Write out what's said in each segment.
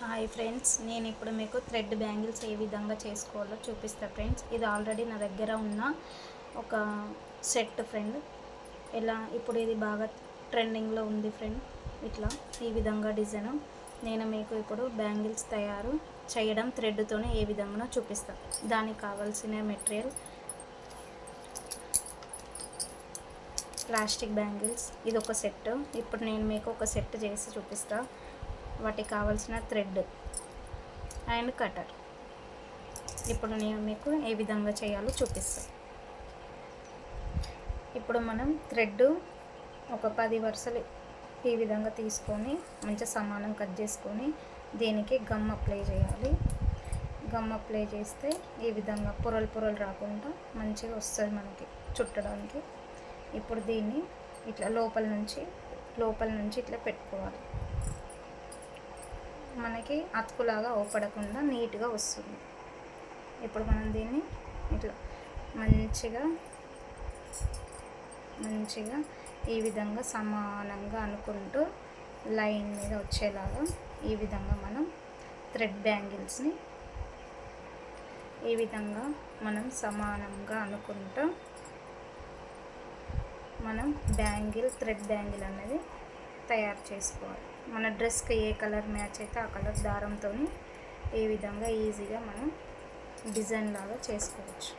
Hi friends, నేను ఇప్పుడు మీకు థ్రెడ్ బ్యాంగిల్స్ ఏ విధంగా చేసుకోవాలో చూపిస్తా ఫ్రెండ్స్. ఇది ఆల్రెడీ నా దగ్గర ఉన్న ఒక సెట్ ఫ్రెండ్. ఇప్పుడు ఇది బాగా ట్రెండింగ్లో ఉంది ఫ్రెండ్. ఇట్లా ఈ విధంగా డిజైన్ నేను మీకు ఇప్పుడు బ్యాంగిల్స్ తయారు చేయడం థ్రెడ్తోనే ఏ విధంగా చూపిస్తాను. దానికి కావాల్సిన మెటీరియల్ ప్లాస్టిక్ బ్యాంగిల్స్, ఇది ఒక సెట్. ఇప్పుడు నేను మీకు ఒక సెట్ చేసి చూపిస్తా. వాటికి కావాల్సిన థ్రెడ్ అండ్ కటర్ ఇప్పుడు నేను మీకు ఏ విధంగా చేయాలో చూపిస్తాను. ఇప్పుడు మనం థ్రెడ్ ఒక 10 వరుసలు ఈ విధంగా తీసుకొని మంచిగా సమానం కట్ చేసుకొని దీనికి గమ్ అప్లై చేయాలి. గమ్ అప్లై చేస్తే ఈ విధంగా పొరలు రాకుండా మంచిగా వస్తుంది మనకి చుట్టడానికి. ఇప్పుడు దీన్ని ఇట్లా లోపల నుంచి ఇట్లా పెట్టుకోవాలి. మనకి అతుకులాగా ఓపడకుండా నీట్గా వస్తుంది. ఇప్పుడు మనం దీన్ని ఇట్లా మంచిగా ఈ విధంగా సమానంగా అనుకుంటూ లైన్ మీద వచ్చేలాగా ఈ విధంగా మనం థ్రెడ్ బ్యాంగిల్స్ని ఈ విధంగా మనం సమానంగా అనుకుంటూ మనం థ్రెడ్ బ్యాంగిల్ అనేది తయారు చేసుకోవాలి. మన డ్రెస్కి ఏ కలర్ మ్యాచ్ అయితే ఆ కలర్ దారంతో ఈ విధంగా ఈజీగా మనం డిజైన్ లాగా చేసుకోవచ్చు.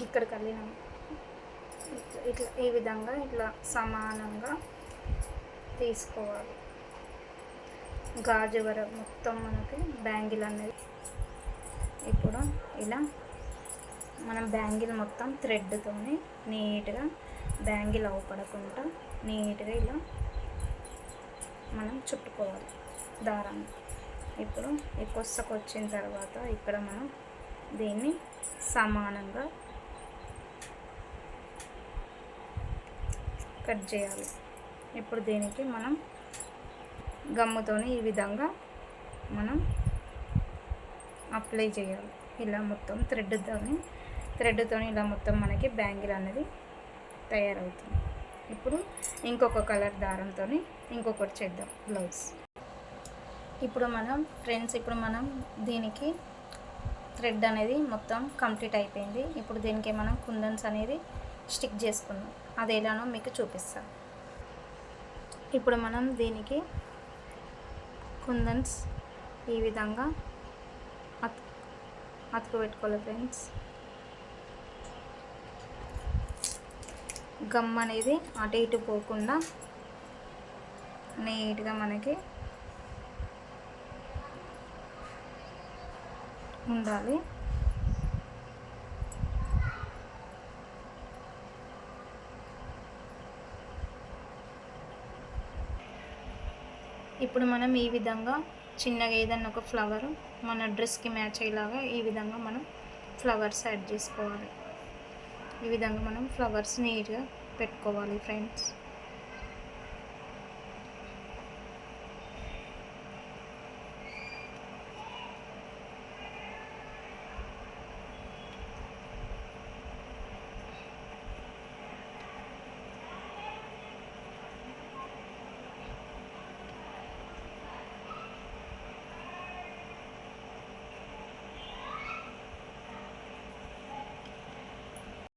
ఇక్కడికి వెళ్ళినాం ఇట్లా ఈ విధంగా ఇట్లా సమానంగా తీసుకోవాలి. గాజు వరకు మొత్తం మనకి బ్యాంగిల్ అనేది ఇప్పుడు ఇలా మనం బ్యాంగిల్ మొత్తం థ్రెడ్తోని నీట్గా బ్యాంగిల్ అవపడకుండా నీట్గా ఇలా మనం చుట్టుకోవాలి దారాన్ని. ఇప్పుడు ఈ కొసకు వచ్చిన తర్వాత ఇక్కడ మనం దీన్ని సమానంగా కట్ చేయాలి. ఇప్పుడు దీనికి మనం గమ్ముతోని ఈ విధంగా మనం అప్లై చేయాలి. ఇలా మొత్తం థ్రెడ్తోని ఇలా మొత్తం మనకి బ్యాంగిల్ అనేది తయారవుతుంది. ఇప్పుడు ఇంకొక కలర్ దారంతో ఇంకొకటి చేద్దాం బ్లౌజ్. ఇప్పుడు మనం దీనికి థ్రెడ్ అనేది మొత్తం కంప్లీట్ అయిపోయింది. ఇప్పుడు దీనికి మనం కుందన్స్ అనేది స్టిక్ చేసుకున్నాం. అది ఎలానో మీకు చూపిస్తాను. ఇప్పుడు మనం దీనికి కుందన్స్ ఈ విధంగా అతుకు పెట్టుకోవాలి ఫ్రెండ్స్. గమ్ అనేది అటు ఇటు పోకుండా నీట్గా మనకి ఉండాలి. ఇప్పుడు మనం ఈ విధంగా చిన్నగా ఏదన్నా ఒక ఫ్లవర్ మన డ్రెస్కి మ్యాచ్ అయ్యేలాగా ఈ విధంగా మనం ఫ్లవర్స్ యాడ్ చేసుకోవాలి. ఈ విధంగా మనం ఫ్లవర్స్ నీట్గా పెట్టుకోవాలి ఫ్రెండ్స్.